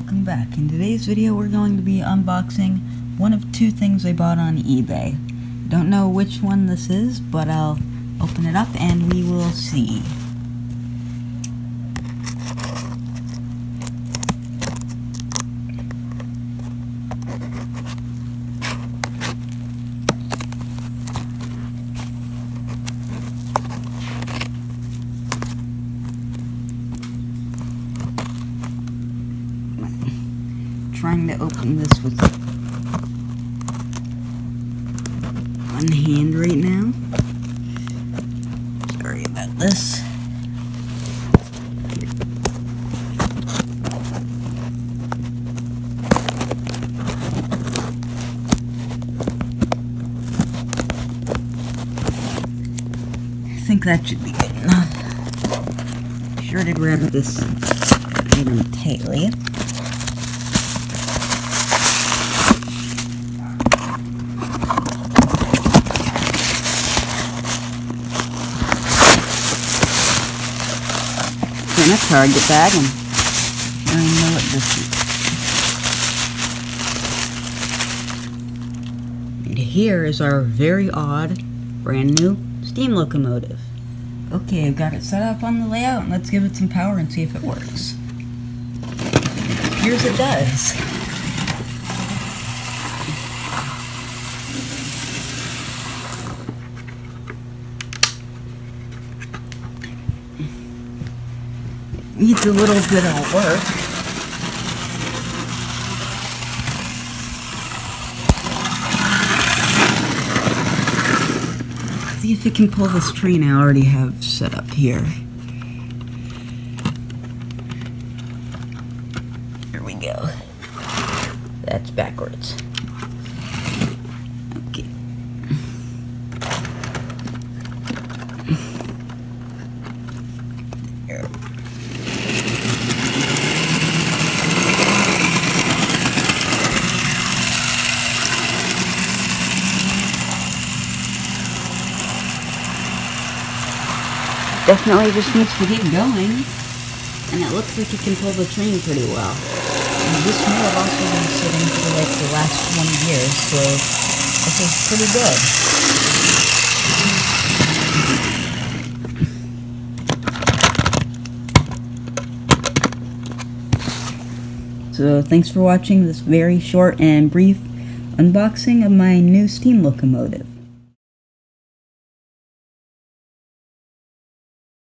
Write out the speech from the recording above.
Welcome back. In today's video we're going to be unboxing one of two things I bought on eBay. Don't know which one this is, but I'll open it up and we will see. Trying to open this with one hand right now. Sorry about this. I think that should be good enough. Be sure to grab this item tightly. A Target bag, and I don't know what this is. And here is our very odd, brand new steam locomotive. Okay, I've got it set up on the layout, and let's give it some power and see if it works. It appears it does. Needs a little bit of work. Let's see if it can pull this train I already have set up here. Here we go. That's backwards. Okay. There. Definitely just needs to get going, and it looks like it can pull the train pretty well. And this may have also been sitting for like the last 20 years, so this is pretty good. So thanks for watching this very short and brief unboxing of my new steam locomotive.